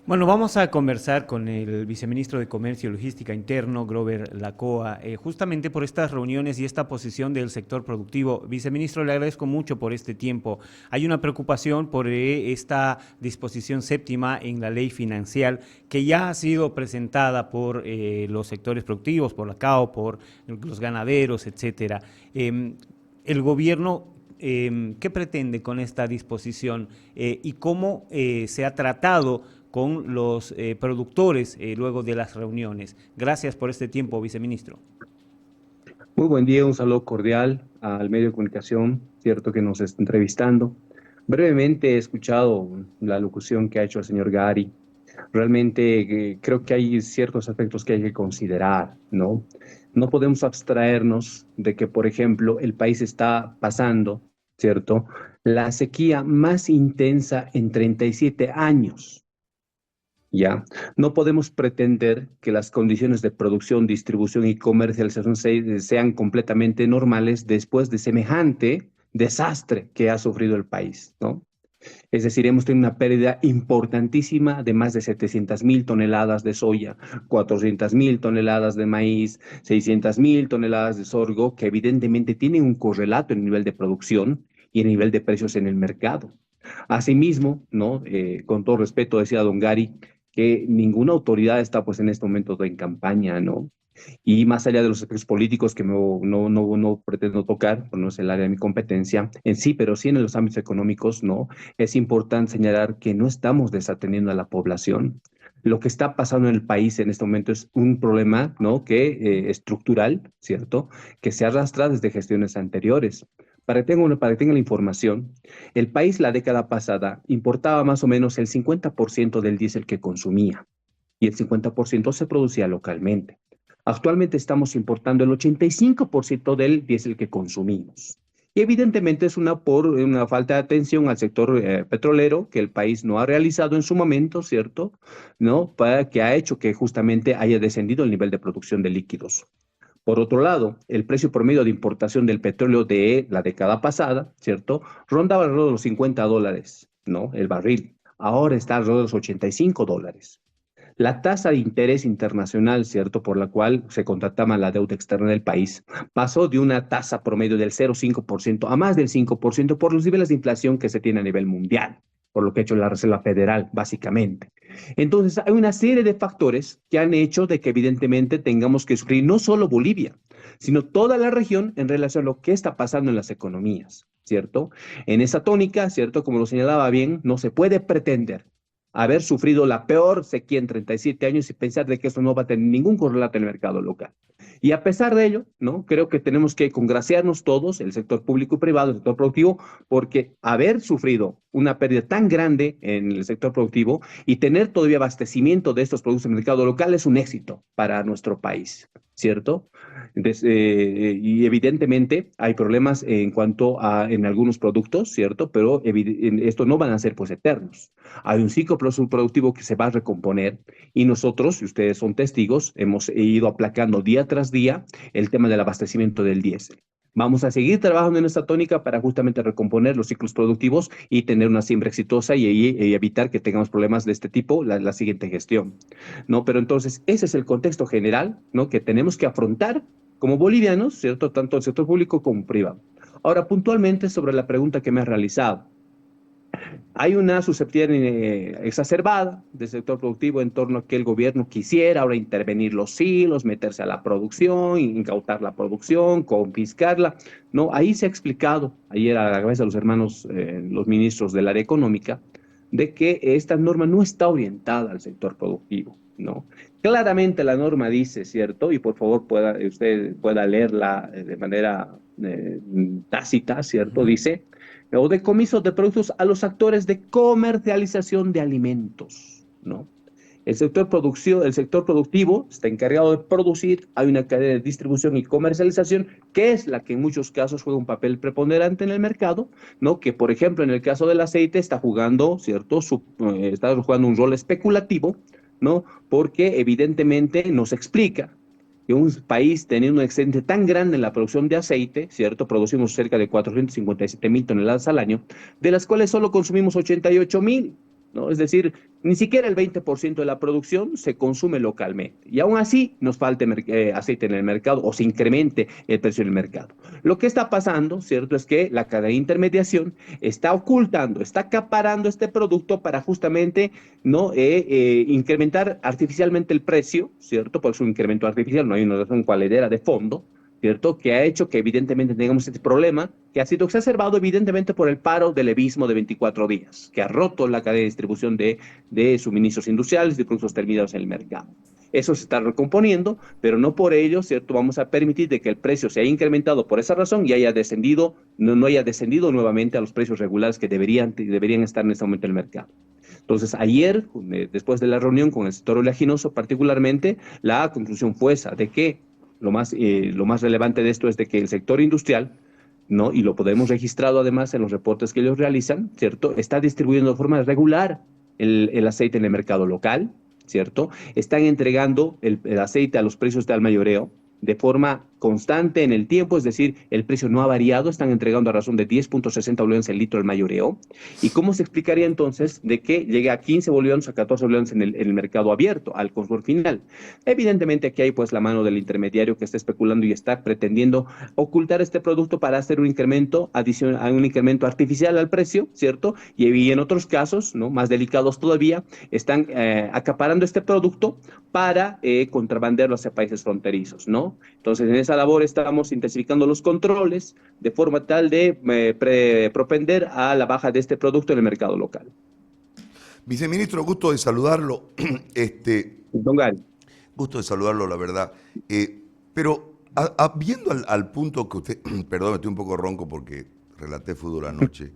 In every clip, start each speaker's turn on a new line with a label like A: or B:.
A: Bueno, vamos a conversar con el viceministro de Comercio y Logística Interno, Grover Lacoa, justamente por estas reuniones y esta posición del sector productivo. Viceministro, le agradezco mucho por este tiempo. Hay una preocupación por esta disposición séptima en la ley financiera que ya ha sido presentada por los sectores productivos, por la CAO, por los ganaderos, etcétera. El gobierno, ¿qué pretende con esta disposición y cómo se ha tratado con los productores luego de las reuniones? Gracias por este tiempo, viceministro.
B: Muy buen día, un saludo cordial al medio de comunicación, cierto que nos está entrevistando. Brevemente he escuchado la locución que ha hecho el señor Gary. Realmente creo que hay ciertos aspectos que hay que considerar, ¿no? No podemos abstraernos de que, por ejemplo, el país está pasando, ¿cierto? La sequía más intensa en 37 años. ¿Ya? No podemos pretender que las condiciones de producción, distribución y comercialización sean completamente normales después de semejante desastre que ha sufrido el país, ¿no? Es decir, hemos tenido una pérdida importantísima de más de 700.000 toneladas de soya, 400.000 toneladas de maíz, 600.000 toneladas de sorgo, que evidentemente tienen un correlato en el nivel de producción y en el nivel de precios en el mercado. Asimismo, ¿no? Con todo respeto, decía don Gary, que ninguna autoridad está pues en este momento en campaña, ¿no? Y más allá de los aspectos políticos que no pretendo tocar, pues no es el área de mi competencia en sí, pero sí en los ámbitos económicos, ¿no? Es importante señalar que no estamos desatendiendo a la población. Lo que está pasando en el país en este momento es un problema, ¿no? Estructural, ¿cierto? Que se arrastra desde gestiones anteriores. Para que tenga la información, el país la década pasada importaba más o menos el 50% del diésel que consumía y el 50% se producía localmente. Actualmente estamos importando el 85% del diésel que consumimos. Y evidentemente es por una falta de atención al sector petrolero que el país no ha realizado en su momento, ¿cierto? ¿No? Que ha hecho que justamente haya descendido el nivel de producción de líquidos. Por otro lado, el precio promedio de importación del petróleo de la década pasada, ¿cierto? Rondaba alrededor de los $50, ¿no? El barril. Ahora está alrededor de los $85. La tasa de interés internacional, ¿cierto?, por la cual se contrataba la deuda externa del país, pasó de una tasa promedio del 0,5% a más del 5% por los niveles de inflación que se tiene a nivel mundial, por lo que ha hecho la Reserva Federal, básicamente. Entonces, hay una serie de factores que han hecho de que evidentemente tengamos que sufrir no solo Bolivia, sino toda la región en relación a lo que está pasando en las economías, ¿cierto? En esa tónica, ¿cierto? Como lo señalaba bien, no se puede pretender haber sufrido la peor sequía en 37 años y pensar de que eso no va a tener ningún correlato en el mercado local. Y a pesar de ello, ¿no? Creo que tenemos que congraciarnos todos, el sector público y privado, el sector productivo, porque haber sufrido una pérdida tan grande en el sector productivo y tener todavía abastecimiento de estos productos en el mercado local es un éxito para nuestro país, ¿cierto? Entonces, y evidentemente hay problemas en cuanto a en algunos productos, ¿cierto? Pero esto no van a ser pues eternos. Hay un ciclo productivo que se va a recomponer y nosotros, si ustedes son testigos, hemos ido aplacando día tras día el tema del abastecimiento del diésel. Vamos a seguir trabajando en esta tónica para justamente recomponer los ciclos productivos y tener una siembra exitosa y evitar que tengamos problemas de este tipo la siguiente gestión, ¿no? Pero entonces, ese es el contexto general, ¿no? Que tenemos que afrontar como bolivianos, ¿cierto? Tanto el sector público como privado. Ahora, puntualmente sobre la pregunta que me has realizado. Hay una susceptibilidad exacerbada del sector productivo en torno a que el gobierno quisiera ahora intervenir los hilos, meterse a la producción, incautar la producción, confiscarla. No, ahí se ha explicado ayer a la cabeza de los hermanos, los ministros del área económica, de que esta norma no está orientada al sector productivo, ¿no? Claramente la norma dice, ¿cierto? Y por favor usted pueda leerla de manera tácita, ¿cierto?
A: Ujú.
B: Dice o decomisos de productos a los actores de comercialización de alimentos, ¿no? El sector productivo está encargado de producir, hay una cadena de distribución y comercialización que es la que en muchos casos juega un papel preponderante en el mercado, ¿no? Que por ejemplo en el caso del aceite está jugando, ¿cierto? Está jugando un rol especulativo, ¿no? Porque evidentemente nos explica que un país teniendo un excedente tan grande en la producción de aceite, ¿cierto? Producimos cerca de 457.000 toneladas al año, de las cuales solo consumimos 88.000. ¿no? Es decir, ni siquiera el 20% de la producción se consume localmente. Y aún así nos falta aceite en el mercado o se incremente el precio en el mercado. Lo que está pasando, ¿cierto? Es que la cadena de intermediación está ocultando, está acaparando este producto para justamente ¿no? Incrementar artificialmente el precio, ¿cierto? Por eso un incremento artificial, no hay una razón cualidera de fondo, ¿cierto? Que ha hecho que evidentemente tengamos este problema que ha sido exacerbado evidentemente por el paro del levismo de 24 días, que ha roto la cadena de distribución de suministros industriales y productos terminados en el mercado. Eso se está recomponiendo, pero no por ello, ¿cierto? Vamos a permitir de que el precio se haya incrementado por esa razón y haya descendido, no haya descendido nuevamente a los precios regulares que deberían estar en este momento en el mercado. Entonces, ayer, después de la reunión con el sector oleaginoso particularmente, la conclusión fue esa, de que lo más relevante de esto es de que el sector industrial, ¿no? Y lo podemos registrado además en los reportes que ellos realizan, ¿cierto? Está distribuyendo de forma regular el aceite en el mercado local, ¿cierto? Están entregando el aceite a los precios de al mayoreo de forma constante en el tiempo, es decir, el precio no ha variado, están entregando a razón de 10.60 bolivianos el litro el mayoreo. ¿Y cómo se explicaría entonces de que llegue a 15 bolivianos, a 14 bolivianos en el mercado abierto, al consumidor final? Evidentemente aquí hay pues la mano del intermediario que está especulando y está pretendiendo ocultar este producto para hacer un incremento adicional, un incremento artificial al precio, ¿cierto? Y en otros casos, ¿no? Más delicados todavía, están acaparando este producto para contrabandearlo hacia países fronterizos, ¿no? Entonces, en esa labor estamos intensificando los controles de forma tal de propender a la baja de este producto en el mercado local.
C: Viceministro, gusto de saludarlo.
B: Don Gal.
C: Gusto de saludarlo, la verdad. Pero viendo al punto que usted, perdón, estoy un poco ronco porque relaté fútbol anoche.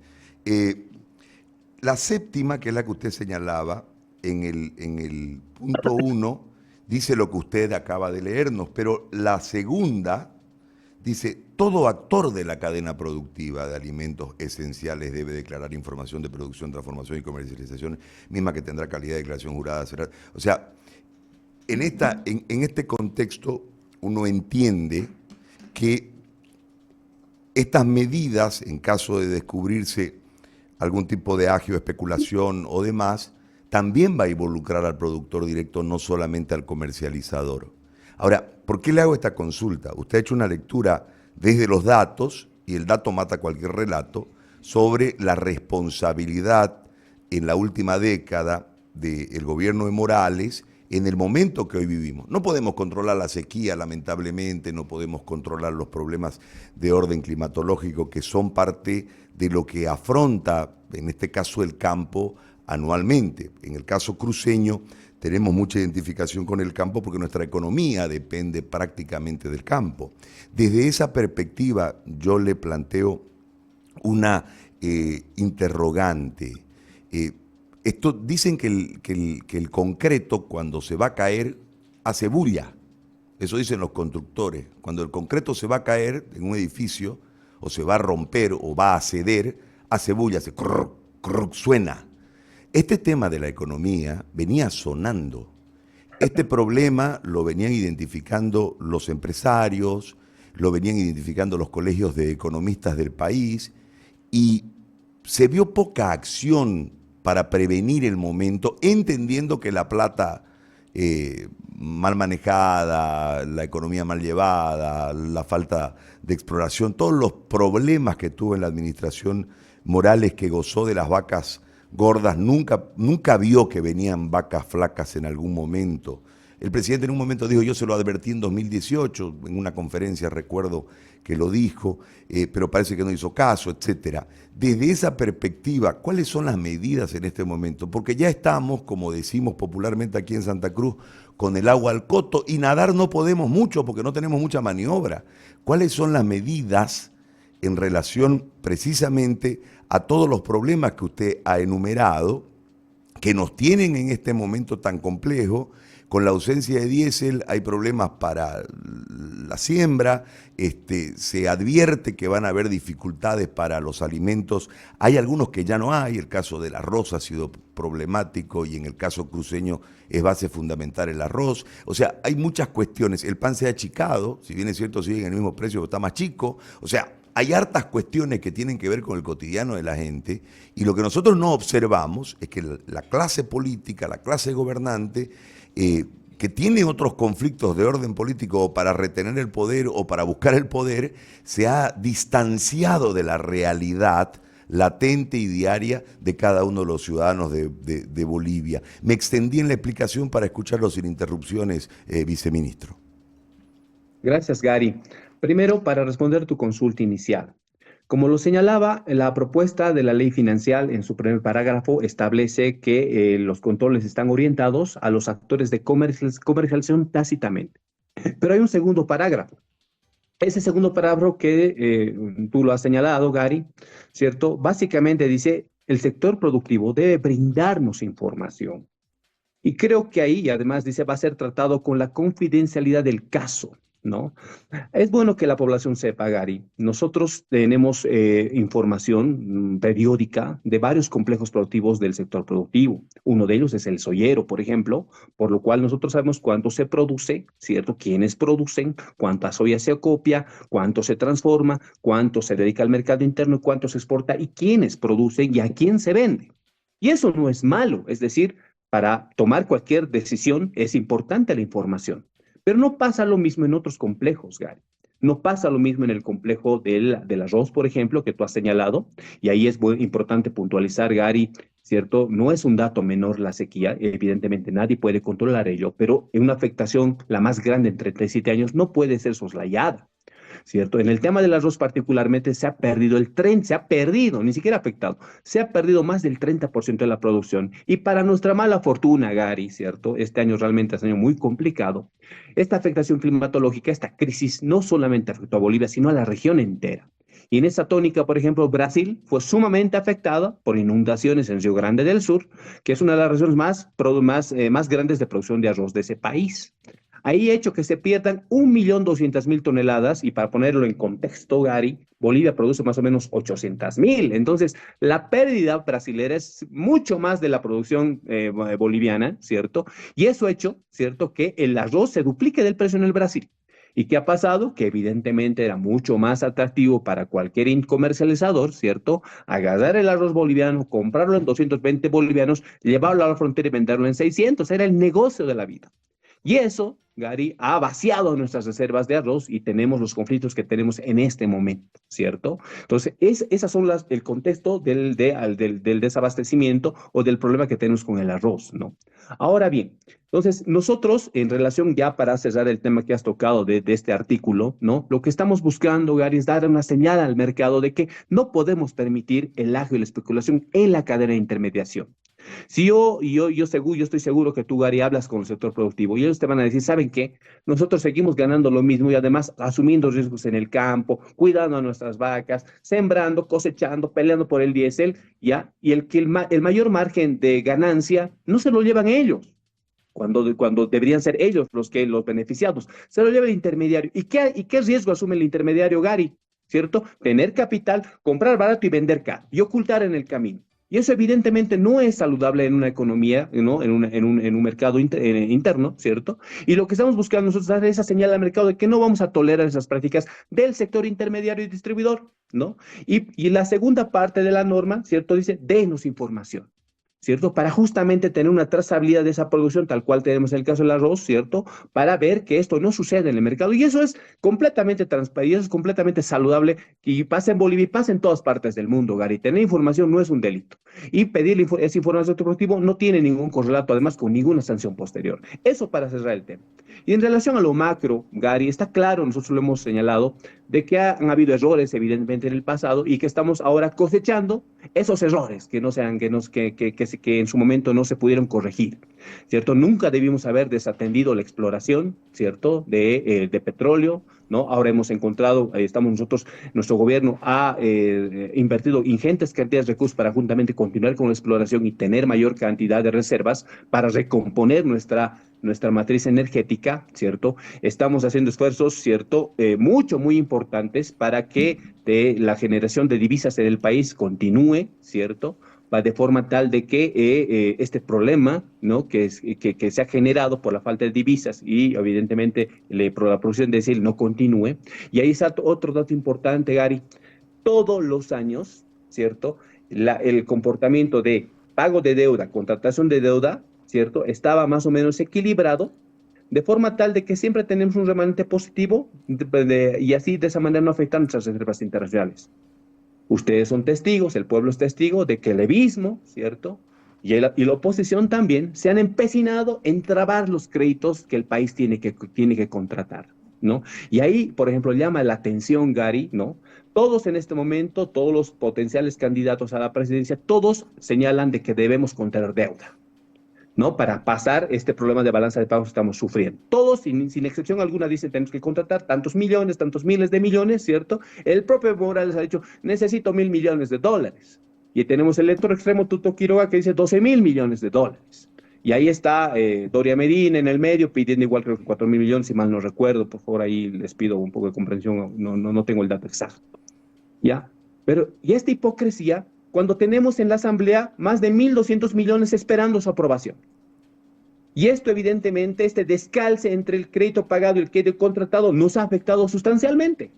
C: La séptima, que es la que usted señalaba, en el punto 1, dice lo que usted acaba de leernos, pero la segunda dice, todo actor de la cadena productiva de alimentos esenciales debe declarar información de producción, transformación y comercialización, misma que tendrá calidad de declaración jurada. O sea, en este contexto uno entiende que estas medidas, en caso de descubrirse algún tipo de agio, especulación o demás, también va a involucrar al productor directo, no solamente al comercializador. Ahora, ¿por qué le hago esta consulta? Usted ha hecho una lectura desde los datos, y el dato mata cualquier relato, sobre la responsabilidad en la última década del gobierno de Morales en el momento que hoy vivimos. No podemos controlar la sequía, lamentablemente, no podemos controlar los problemas de orden climatológico que son parte de lo que afronta, en este caso, el campo anualmente. En el caso cruceño tenemos mucha identificación con el campo porque nuestra economía depende prácticamente del campo. Desde esa perspectiva yo le planteo una interrogante. Dicen que el concreto, cuando se va a caer, hace bulla. Eso dicen los constructores. Cuando el concreto se va a caer en un edificio, o se va a romper, o va a ceder, hace bulla, hace crrr, crrr, suena. Este tema de la economía venía sonando. Este problema lo venían identificando los empresarios, lo venían identificando los colegios de economistas del país, y se vio poca acción para prevenir el momento, entendiendo que la plata mal manejada, la economía mal llevada, la falta de exploración, todos los problemas que tuvo en la administración Morales, que gozó de las vacas gordas, nunca vio que venían vacas flacas en algún momento. El presidente en un momento dijo, yo se lo advertí en 2018, en una conferencia recuerdo que lo dijo, pero parece que no hizo caso, etcétera. Desde esa perspectiva, ¿cuáles son las medidas en este momento? Porque ya estamos, como decimos popularmente aquí en Santa Cruz, con el agua al coto, y nadar no podemos mucho porque no tenemos mucha maniobra. ¿Cuáles son las medidas en relación precisamente a todos los problemas que usted ha enumerado, que nos tienen en este momento tan complejo? Con la ausencia de diésel hay problemas para la siembra, se advierte que van a haber dificultades para los alimentos. Hay algunos que ya no hay, el caso del arroz ha sido problemático y en el caso cruceño es base fundamental el arroz. O sea, hay muchas cuestiones. El pan se ha achicado, si bien es cierto sigue en el mismo precio, pero está más chico. O sea, hay hartas cuestiones que tienen que ver con el cotidiano de la gente, y lo que nosotros no observamos es que la clase política, la clase gobernante, que tiene otros conflictos de orden político para retener el poder o para buscar el poder, se ha distanciado de la realidad latente y diaria de cada uno de los ciudadanos de Bolivia. Me extendí en la explicación para escucharlo sin interrupciones, viceministro.
B: Gracias, Gary. Primero, para responder tu consulta inicial. Como lo señalaba, la propuesta de la ley financiera en su primer parágrafo establece que los controles están orientados a los actores de comercialización tácitamente. Pero hay un segundo parágrafo. Ese segundo parágrafo que tú lo has señalado, Gary, ¿cierto? Básicamente dice, el sector productivo debe brindarnos información. Y creo que ahí, además, dice, va a ser tratado con la confidencialidad del caso, ¿no? Es bueno que la población sepa, Gary. Nosotros tenemos información periódica de varios complejos productivos del sector productivo. Uno de ellos es el soyero, por ejemplo, por lo cual nosotros sabemos cuánto se produce, ¿cierto? Quiénes producen, cuánta soya se acopia, cuánto se transforma, cuánto se dedica al mercado interno, cuánto se exporta y quiénes producen y a quién se vende. Y eso no es malo, es decir, para tomar cualquier decisión es importante la información. Pero no pasa lo mismo en otros complejos, Gary. No pasa lo mismo en el complejo del arroz, por ejemplo, que tú has señalado, y ahí es importante puntualizar, Gary, ¿cierto? No es un dato menor la sequía, evidentemente nadie puede controlar ello, pero en una afectación, la más grande en 37 años, no puede ser soslayada. ¿Cierto? En el tema del arroz particularmente se ha perdido se ha perdido, ni siquiera afectado, se ha perdido más del 30% de la producción. Y para nuestra mala fortuna, Gary, ¿cierto? Este año realmente es un año muy complicado. Esta afectación climatológica, esta crisis, no solamente afectó a Bolivia, sino a la región entera. Y en esa tónica, por ejemplo, Brasil fue sumamente afectada por inundaciones en Río Grande del Sur, que es una de las regiones más grandes de producción de arroz de ese país. Ahí ha hecho que se pierdan 1.200.000 toneladas y para ponerlo en contexto, Gary, Bolivia produce más o menos 800.000. Entonces, la pérdida brasilera es mucho más de la producción boliviana, ¿cierto? Y eso ha hecho, ¿cierto?, que el arroz se duplique del precio en el Brasil. ¿Y qué ha pasado? Que evidentemente era mucho más atractivo para cualquier comercializador, ¿cierto? Agarrar el arroz boliviano, comprarlo en 220 bolivianos, llevarlo a la frontera y venderlo en 600. Era el negocio de la vida. Y eso, Gary, ha vaciado nuestras reservas de arroz y tenemos los conflictos que tenemos en este momento, ¿cierto? Entonces, esas son el contexto del desabastecimiento o del problema que tenemos con el arroz, ¿no? Ahora bien, entonces nosotros, en relación ya para cerrar el tema que has tocado de este artículo, ¿no? Lo que estamos buscando, Gary, es dar una señal al mercado de que no podemos permitir el agio y la especulación en la cadena de intermediación. Si yo estoy seguro que tú, Gary, hablas con el sector productivo y ellos te van a decir, ¿saben qué? Nosotros seguimos ganando lo mismo y además asumiendo riesgos en el campo, cuidando a nuestras vacas, sembrando, cosechando, peleando por el diésel, ¿ya? Y el mayor margen de ganancia no se lo llevan ellos. Cuando deberían ser ellos los beneficiados. Se lo lleva el intermediario. ¿Y qué riesgo asume el intermediario, Gary? ¿Cierto? Tener capital, comprar barato y vender caro y ocultar en el camino. Y eso evidentemente no es saludable en una economía, ¿no? en un mercado interno, ¿cierto? Y lo que estamos buscando nosotros es dar esa señal al mercado de que no vamos a tolerar esas prácticas del sector intermediario y distribuidor, ¿no? Y la segunda parte de la norma, ¿cierto? Dice, denos información, ¿cierto? Para justamente tener una trazabilidad de esa producción, tal cual tenemos en el caso del arroz, ¿cierto? Para ver que esto no sucede en el mercado. Y eso es completamente transparente, eso es completamente saludable y pasa en Bolivia y pasa en todas partes del mundo, Gary. Tener información no es un delito. Y pedir esa información productivo no tiene ningún correlato, además, con ninguna sanción posterior. Eso para cerrar el tema. Y en relación a lo macro, Gary, está claro, nosotros lo hemos señalado, de que han habido errores, evidentemente, en el pasado y que estamos ahora cosechando esos errores que en su momento no se pudieron corregir, ¿cierto? Nunca debimos haber desatendido la exploración, ¿cierto?, de petróleo, ¿no? Ahora hemos encontrado, nuestro gobierno ha invertido ingentes cantidades de recursos para juntamente continuar con la exploración y tener mayor cantidad de reservas para recomponer nuestra matriz energética, ¿cierto? Estamos haciendo esfuerzos, ¿cierto? Muy importantes para que la generación de divisas en el país continúe, ¿cierto? De forma tal de que este problema, ¿no?, que se ha generado por la falta de divisas y evidentemente por la producción de diésel no continúe. Y ahí está otro dato importante, Gary. todos los años, ¿cierto? El comportamiento de pago de deuda, contratación de deuda, ¿cierto? Estaba más o menos equilibrado, de forma tal de que siempre tenemos un remanente positivo y así de esa manera no afectan nuestras reservas internacionales. Ustedes son testigos, el pueblo es testigo de que el levismo, ¿cierto? Y la oposición también se han empecinado en trabar los créditos que el país tiene que contratar, ¿no? Y ahí, por ejemplo, llama la atención, Gary, ¿no? Todos en este momento, todos los potenciales candidatos a la presidencia, todos señalan de que debemos contraer deuda, ¿no? Para pasar este problema de balanza de pagos que estamos sufriendo. Todos, sin excepción alguna, dicen tenemos que contratar tantos millones, tantos miles de millones, ¿cierto? El propio Morales ha dicho, necesito $1.000 millones. Y tenemos el lector extremo Tuto Quiroga que dice $12.000 millones. Y ahí está Doria Medina en el medio pidiendo igual creo que 4.000 millones, si mal no recuerdo. Por favor, ahí les pido un poco de comprensión, no tengo el dato exacto. ¿Ya? Pero, y esta hipocresía, cuando tenemos en la Asamblea más de 1.200 millones esperando su aprobación. Y esto, evidentemente, este descalce entre el crédito pagado y el crédito contratado nos ha afectado sustancialmente,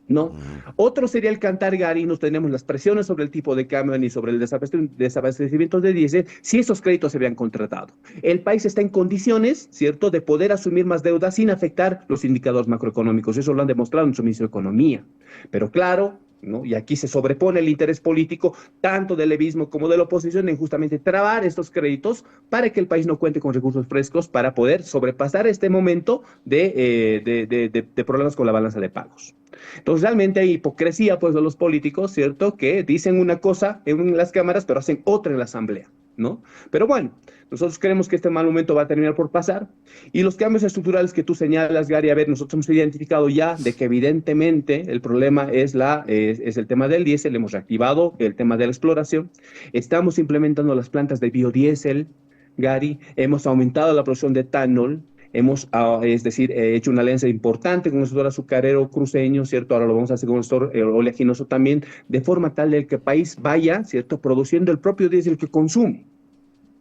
B: ¿no? Otro sería el cantar Gary, no tenemos las presiones sobre el tipo de cambio ni sobre el desabastecimiento de diésel, si esos créditos se habían contratado. El país está en condiciones, ¿cierto?, de poder asumir más deuda sin afectar los indicadores macroeconómicos. Eso lo han demostrado nuestro ministro de Economía. Pero claro, ¿no? Y aquí se sobrepone el interés político tanto del levismo como de la oposición en justamente trabar estos créditos para que el país no cuente con recursos frescos para poder sobrepasar este momento de problemas con la balanza de pagos. Entonces realmente hay hipocresía pues de los políticos, ¿cierto? Que dicen una cosa en las cámaras pero hacen otra en la asamblea, ¿no? Pero bueno, nosotros creemos que este mal momento va a terminar por pasar y los cambios estructurales que tú señalas, Gary, a ver, nosotros hemos identificado ya de que evidentemente el problema es el tema del diésel, hemos reactivado el tema de la exploración, estamos implementando las plantas de biodiesel, Gary, hemos aumentado la producción de etanol, hemos, es decir, hecho una alianza importante con el sector azucarero cruceño, ¿cierto? Ahora lo vamos a hacer con el sector oleaginoso también, de forma tal de que el país vaya, ¿cierto?, produciendo el propio diésel que consume,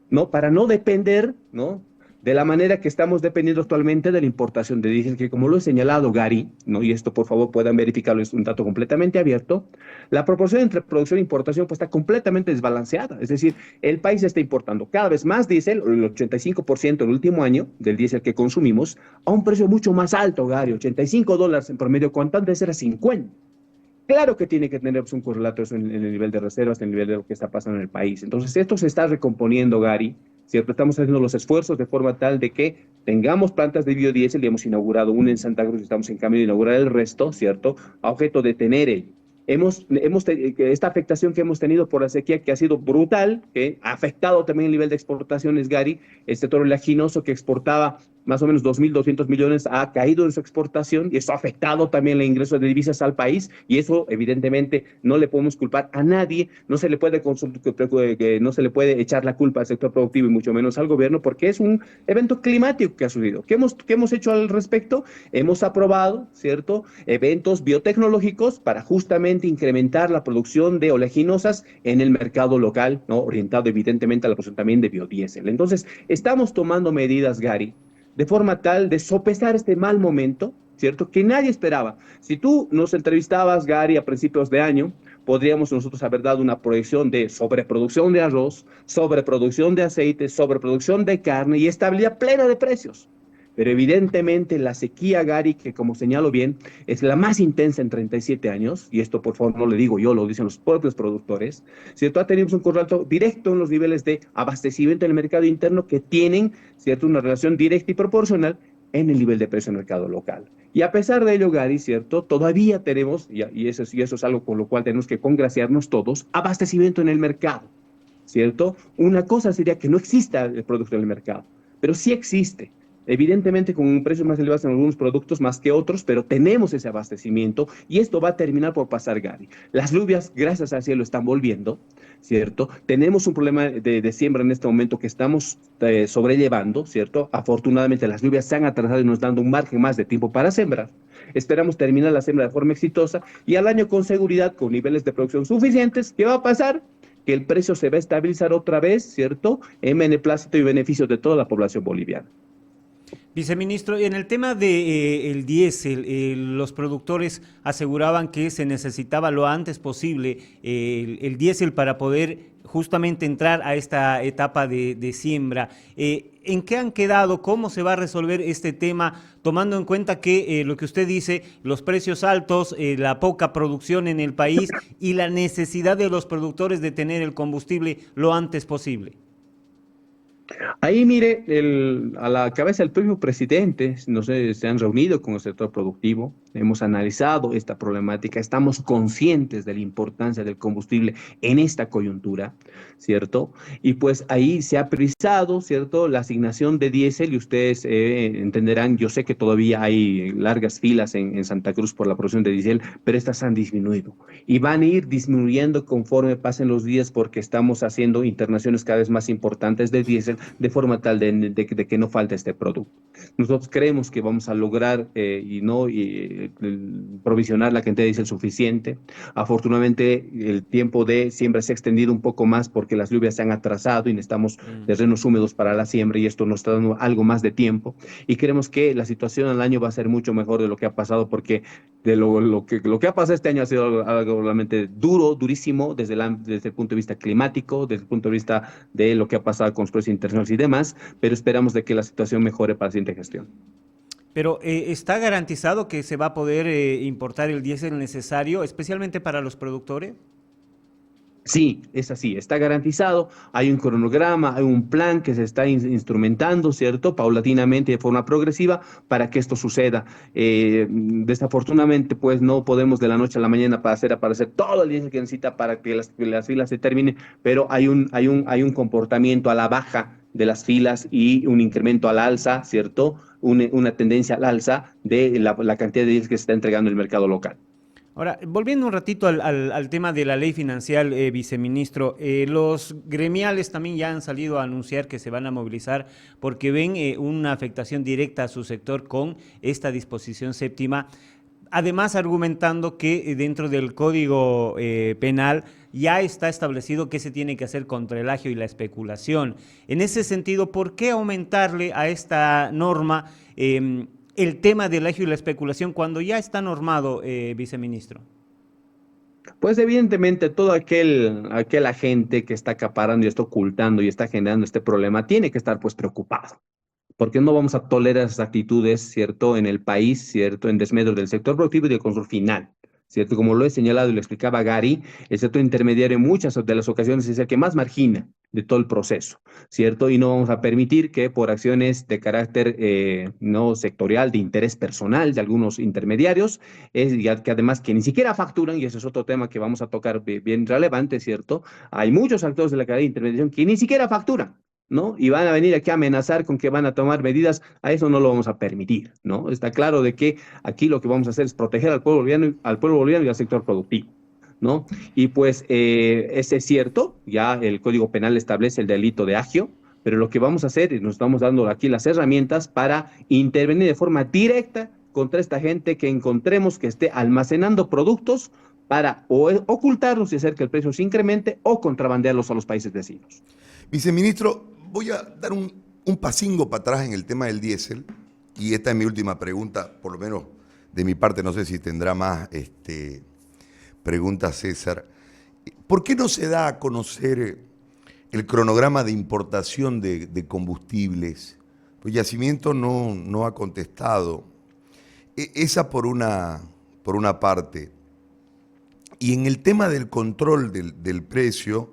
B: ¿no? Para no depender, ¿no?, de la manera que estamos dependiendo actualmente de la importación de diésel, que como lo he señalado, Gary, ¿no?, y esto por favor puedan verificarlo, es un dato completamente abierto, la proporción entre producción e importación pues está completamente desbalanceada, es decir, el país está importando cada vez más diésel, el 85% el último año del diésel que consumimos, a un precio mucho más alto, Gary, $85 en promedio, cuando antes era 50. Claro que tiene que tener un correlato eso en el nivel de reservas, en el nivel de lo que está pasando en el país. Entonces, esto se está recomponiendo, Gary, ¿cierto? Estamos haciendo los esfuerzos de forma tal de que tengamos plantas de biodiesel y hemos inaugurado una en Santa Cruz y estamos en camino de inaugurar el resto, ¿cierto? A objeto de tener ello. Esta afectación que hemos tenido por la sequía, que ha sido brutal, que ha afectado también el nivel de exportaciones, Gary, este toro oleaginoso que exportaba más o menos 2.200 millones ha caído en su exportación y eso ha afectado también el ingreso de divisas al país y eso evidentemente no le podemos culpar a nadie, no se le puede echar la culpa al sector productivo y mucho menos al gobierno porque es un evento climático que ha sucedido. ¿Qué hemos hecho al respecto? Hemos aprobado, ¿cierto?, eventos biotecnológicos para justamente incrementar la producción de oleaginosas en el mercado local, ¿no?, orientado evidentemente a la producción también de biodiesel. Entonces, estamos tomando medidas, Gary, de forma tal de sopesar este mal momento, ¿cierto?, que nadie esperaba. Si tú nos entrevistabas, Gary, a principios de año, podríamos nosotros haber dado una proyección de sobreproducción de arroz, sobreproducción de aceite, sobreproducción de carne y estabilidad plena de precios. Pero evidentemente la sequía, Gary, que como señalo bien, es la más intensa en 37 años, y esto por favor no lo digo yo, lo dicen los propios productores, ¿cierto? Tenemos un correlato directo en los niveles de abastecimiento en el mercado interno que tienen, ¿cierto?, una relación directa y proporcional en el nivel de precio en el mercado local. Y a pesar de ello, Gary, ¿cierto?, todavía tenemos, y eso es algo con lo cual tenemos que congraciarnos todos, abastecimiento en el mercado, ¿cierto? Una cosa sería que no exista el producto en el mercado, pero sí existe. Evidentemente con precios más elevados en algunos productos más que otros, pero tenemos ese abastecimiento y esto va a terminar por pasar, Gary. Las lluvias, gracias al cielo, están volviendo, ¿cierto? Tenemos un problema de siembra en este momento que estamos sobrellevando, ¿cierto? Afortunadamente las lluvias se han atrasado y nos dando un margen más de tiempo para sembrar. Esperamos terminar la siembra de forma exitosa y al año con seguridad, con niveles de producción suficientes. ¿Qué va a pasar? Que el precio se va a estabilizar otra vez, ¿cierto?, en beneplácito y beneficio de toda la población boliviana.
A: Viceministro, en el tema de el diésel, los productores aseguraban que se necesitaba lo antes posible el diésel para poder justamente entrar a esta etapa de siembra. ¿En qué han quedado? ¿Cómo se va a resolver este tema, tomando en cuenta que lo que usted dice, los precios altos, la poca producción en el país y la necesidad de los productores de tener el combustible lo antes posible?
B: Ahí mire, a la cabeza del propio presidente, no sé, se han reunido con el sector productivo, hemos analizado esta problemática, estamos conscientes de la importancia del combustible en esta coyuntura, ¿cierto? Y pues ahí se ha priorizado, ¿cierto?, la asignación de diésel y ustedes entenderán, yo sé que todavía hay largas filas en Santa Cruz por la producción de diésel, pero estas han disminuido y van a ir disminuyendo conforme pasen los días porque estamos haciendo internaciones cada vez más importantes de diésel de forma tal de que no falte este producto. Nosotros creemos que vamos a lograr provisionar la cantidad de diésel suficiente. Afortunadamente, el tiempo de siembra se ha extendido un poco más porque las lluvias se han atrasado y necesitamos terrenos húmedos para la siembra y esto nos está dando algo más de tiempo. Y creemos que la situación al año va a ser mucho mejor de lo que ha pasado porque lo que ha pasado este año ha sido algo realmente duro, durísimo desde el punto de vista climático, desde el punto de vista de lo que ha pasado con los precios internacionales y demás, pero esperamos de que la situación mejore para la siguiente gestión.
A: Pero ¿está garantizado que se va a poder importar el diésel necesario, especialmente para los productores?
B: Sí, es así, está garantizado, hay un cronograma, hay un plan que se está instrumentando, ¿cierto? Paulatinamente, de forma progresiva, para que esto suceda. Desafortunadamente, pues no podemos de la noche a la mañana para hacer aparecer todo el diésel que necesita para que las filas se terminen, pero hay un comportamiento a la baja de las filas y un incremento al alza, ¿cierto? Una tendencia al alza de la cantidad de diésel que se está entregando en el mercado local.
A: Ahora, volviendo un ratito al tema de la ley financiera, viceministro, los gremiales también ya han salido a anunciar que se van a movilizar porque ven una afectación directa a su sector con esta disposición séptima, además argumentando que dentro del Código Penal ya está establecido qué se tiene que hacer contra el agio y la especulación. En ese sentido, ¿por qué aumentarle a esta norma el tema del agio y la especulación cuando ya está normado, viceministro?
B: Pues evidentemente todo aquel agente que está acaparando y está ocultando y está generando este problema tiene que estar pues preocupado, porque no vamos a tolerar esas actitudes, ¿cierto?, en el país, ¿cierto?, en desmedro del sector productivo y del consumidor final, ¿cierto? Como lo he señalado y lo explicaba Gary, el sector intermediario en muchas de las ocasiones es el que más margina de todo el proceso, ¿cierto? Y no vamos a permitir que por acciones de carácter no sectorial, de interés personal de algunos intermediarios, ya que además que ni siquiera facturan, y ese es otro tema que vamos a tocar bien relevante, ¿cierto? Hay muchos actores de la cadena de intermediación que ni siquiera facturan, ¿no? Y van a venir aquí a amenazar con que van a tomar medidas, a eso no lo vamos a permitir, ¿no? Está claro de que aquí lo que vamos a hacer es proteger al pueblo boliviano y al sector productivo, ¿no? Y pues ese es cierto, ya el Código Penal establece el delito de agio, pero lo que vamos a hacer, y nos estamos dando aquí las herramientas para intervenir de forma directa contra esta gente que encontremos que esté almacenando productos para o ocultarlos y hacer que el precio se incremente o contrabandearlos a los países vecinos.
C: Viceministro, voy a dar un pasingo para atrás en el tema del diésel, y esta es mi última pregunta, por lo menos de mi parte, no sé si tendrá más preguntas César. ¿Por qué no se da a conocer el cronograma de importación de combustibles? Pues Yacimiento no ha contestado. Esa por una parte. Y en el tema del control del precio,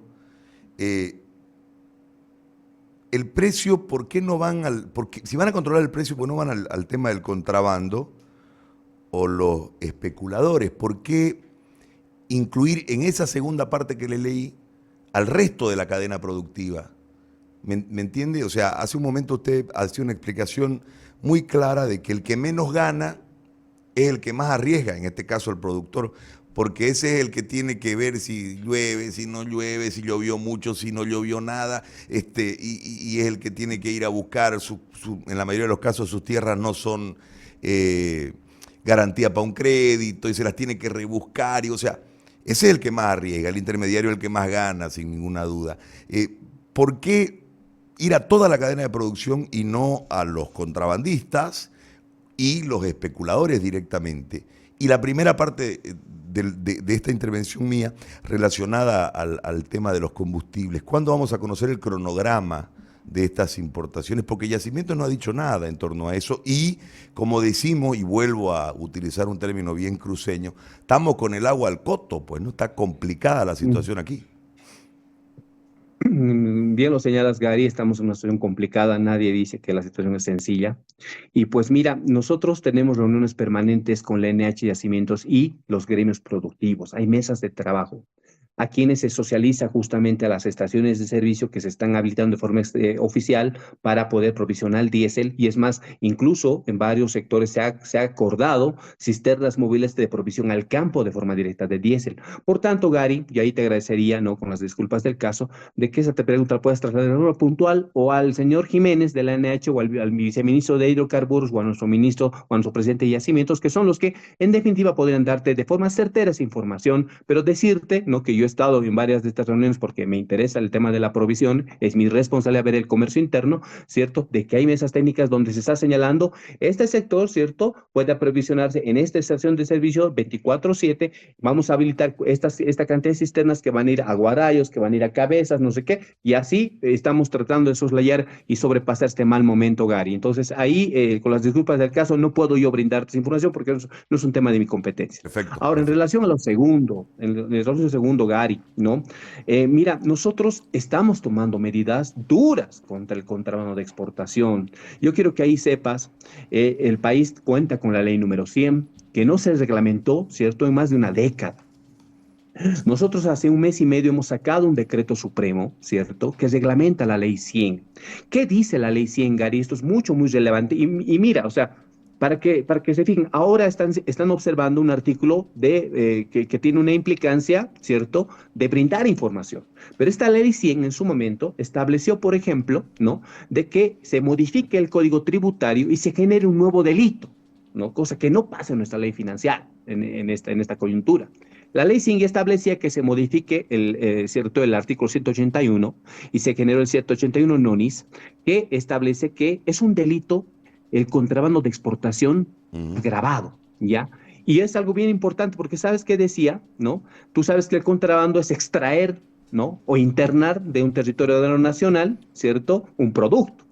C: el precio, ¿por qué no van porque si van a controlar el precio, ¿por qué no van al tema del contrabando o los especuladores? ¿Por qué incluir en esa segunda parte que le leí al resto de la cadena productiva? ¿Me entiende? O sea, hace un momento usted hacía una explicación muy clara de que el que menos gana es el que más arriesga, en este caso el productor, porque ese es el que tiene que ver si llueve, si no llueve, si llovió mucho, si no llovió nada, y es el que tiene que ir a buscar, en la mayoría de los casos sus tierras no son garantía para un crédito y se las tiene que rebuscar, o sea, ese es el que más arriesga, el intermediario es el que más gana, sin ninguna duda. ¿Por qué ir a toda la cadena de producción y no a los contrabandistas y los especuladores directamente. Y la primera parte de esta intervención mía relacionada al tema de los combustibles, ¿cuándo vamos a conocer el cronograma de estas importaciones? Porque Yacimientos no ha dicho nada en torno a eso y, como decimos, y vuelvo a utilizar un término bien cruceño, estamos con el agua al coto, pues no está complicada la situación aquí.
B: Bien lo señalas, Gary, estamos en una situación complicada, nadie dice que la situación es sencilla. Y pues mira, nosotros tenemos reuniones permanentes con la NH Yacimientos y los gremios productivos, hay mesas de trabajo a quienes se socializa justamente a las estaciones de servicio que se están habilitando de forma oficial para poder provisionar diésel, y es más, incluso en varios sectores se ha acordado cisternas móviles de provisión al campo de forma directa de diésel. Por tanto, Gary, y ahí te agradecería, ¿no?, con las disculpas del caso, de que esa te pregunta puedas trasladar de forma puntual o al señor Jiménez de la NH o al viceministro de Hidrocarburos o a nuestro ministro o a nuestro presidente de Yacimientos, que son los que en definitiva podrían darte de forma certera esa información, pero decirte, ¿no?, que yo he estado en varias de estas reuniones porque me interesa el tema de la provisión, es mi responsabilidad ver el comercio interno, ¿cierto?, de que hay mesas técnicas donde se está señalando este sector, ¿cierto?, puede aprovisionarse en esta estación de servicio 24/7, vamos a habilitar esta cantidad de cisternas que van a ir a Guarayos, que van a ir a Cabezas, no sé qué, y así estamos tratando de soslayar y sobrepasar este mal momento, Gary. Entonces ahí, con las disculpas del caso, no puedo yo brindarte esa información porque no es un tema de mi competencia.
C: Perfecto.
B: Ahora, en relación a lo segundo, Gary, ¿no? Mira, nosotros estamos tomando medidas duras contra el contrabando de exportación. Yo quiero que ahí sepas, el país cuenta con la ley número 100, que no se reglamentó, ¿cierto?, en más de una década. Nosotros hace un mes y medio hemos sacado un decreto supremo, ¿cierto?, que reglamenta la ley 100. ¿Qué dice la ley 100, Gary? Esto es muy relevante. Y mira, o sea, para que se fijen, ahora están observando un artículo que tiene una implicancia, ¿cierto?, de brindar información. Pero esta ley 100 en su momento estableció, por ejemplo, ¿no?, de que se modifique el código tributario y se genere un nuevo delito, ¿no?, cosa que no pasa en nuestra ley financiera en esta coyuntura. La ley 100 ya establecía que se modifique ¿cierto?, el artículo 181 y se generó el 181 nonis, que establece que es un delito el contrabando de exportación agravado, ¿ya? Y es algo bien importante porque ¿sabes qué decía, no? Tú sabes que el contrabando es extraer, ¿no?, o internar de un territorio nacional, ¿cierto?, un producto.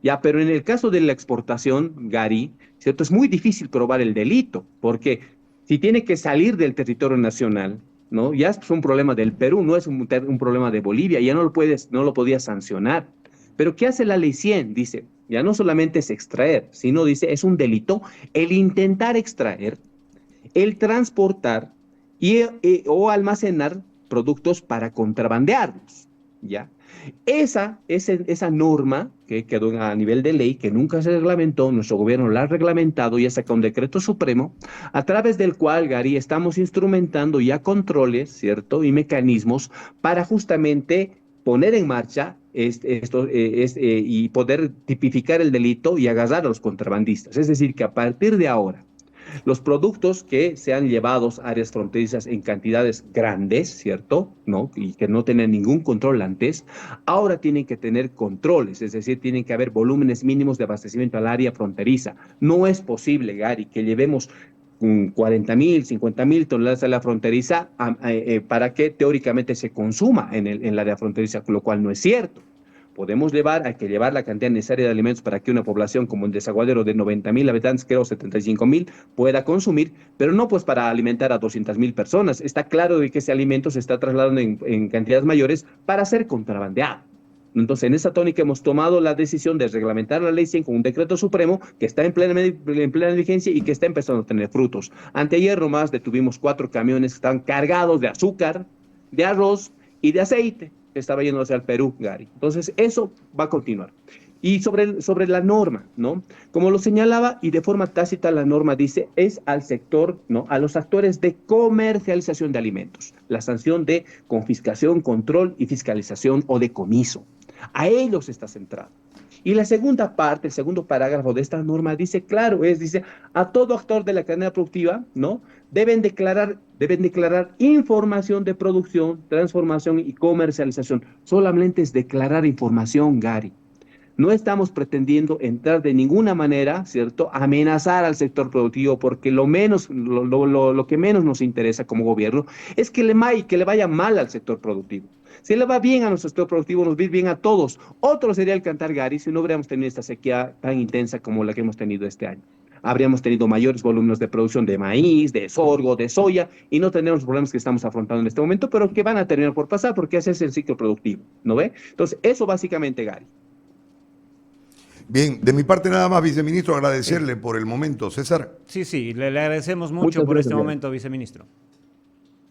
B: Ya, pero en el caso de la exportación, Gary, ¿cierto?, es muy difícil probar el delito, porque si tiene que salir del territorio nacional, ¿no?, ya es un problema del Perú, no es un problema de Bolivia, ya no lo podías sancionar. Pero ¿qué hace la ley 100? Dice, ya no solamente es extraer, sino dice, es un delito el intentar extraer, el transportar o almacenar productos para contrabandearlos, ¿ya? Esa norma que quedó a nivel de ley, que nunca se reglamentó, nuestro gobierno la ha reglamentado y ha sacado un decreto supremo, a través del cual, Gary, estamos instrumentando ya controles, ¿cierto?, y mecanismos para justamente poner en marcha y poder tipificar el delito y agarrar a los contrabandistas. Es decir, que a partir de ahora, los productos que sean llevados a áreas fronterizas en cantidades grandes, ¿cierto?, ¿no?, y que no tenían ningún control antes, ahora tienen que tener controles, es decir, tienen que haber volúmenes mínimos de abastecimiento al área fronteriza. No es posible, Gary, que llevemos 40,000, 50,000 toneladas a la fronteriza para que teóricamente se consuma en el área fronteriza, lo cual no es cierto. Hay que llevar la cantidad necesaria de alimentos para que una población como el Desaguadero de 90,000 habitantes, creo 75,000, pueda consumir, pero no pues para alimentar a 200,000 personas. Está claro de que ese alimento se está trasladando en cantidades mayores para ser contrabandeado. Entonces, en esa tónica hemos tomado la decisión de reglamentar la ley 100 con un decreto supremo que está en plena vigencia y que está empezando a tener frutos. Anteayer nomás detuvimos 4 camiones que estaban cargados de azúcar, de arroz y de aceite, que estaba yendo hacia el Perú, Gary. Entonces, eso va a continuar. Y sobre la norma, ¿no? Como lo señalaba y de forma tácita la norma dice, es al sector, ¿no?, a los actores de comercialización de alimentos, la sanción de confiscación, control y fiscalización o decomiso. A ellos está centrado. Y la segunda parte, el segundo parágrafo de esta norma dice, claro, dice, a todo actor de la cadena productiva, ¿no? Deben declarar información de producción, transformación y comercialización. Solamente es declarar información, Gary. No estamos pretendiendo entrar de ninguna manera, ¿cierto?, amenazar al sector productivo, porque lo que menos nos interesa como gobierno es que le vaya mal al sector productivo. Si le va bien a nuestro sector productivo, nos va a ir bien a todos. Otro sería el cantar Gary si no hubiéramos tenido esta sequía tan intensa como la que hemos tenido este año. Habríamos tenido mayores volúmenes de producción de maíz, de sorgo, de soya, y no tendríamos los problemas que estamos afrontando en este momento, pero que van a terminar por pasar, porque ese es el ciclo productivo, ¿no ve? Entonces, eso básicamente, Gary.
C: Bien, de mi parte nada más, viceministro, agradecerle por el momento. César.
A: Sí, le agradecemos mucho
B: Muchas
A: por
B: gracias,
A: este
B: Gary.
A: momento, viceministro.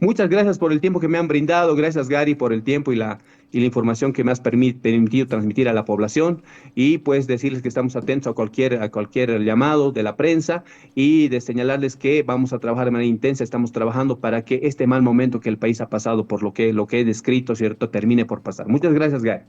B: Muchas gracias por el tiempo que me han brindado. Gracias, Gary, por el tiempo y la información que me has permitido transmitir a la población. Y pues decirles que estamos atentos a cualquier llamado de la prensa y de señalarles que vamos a trabajar de manera intensa. Estamos trabajando para que este mal momento que el país ha pasado por lo que he descrito, ¿cierto?, termine por pasar. Muchas gracias, Gary.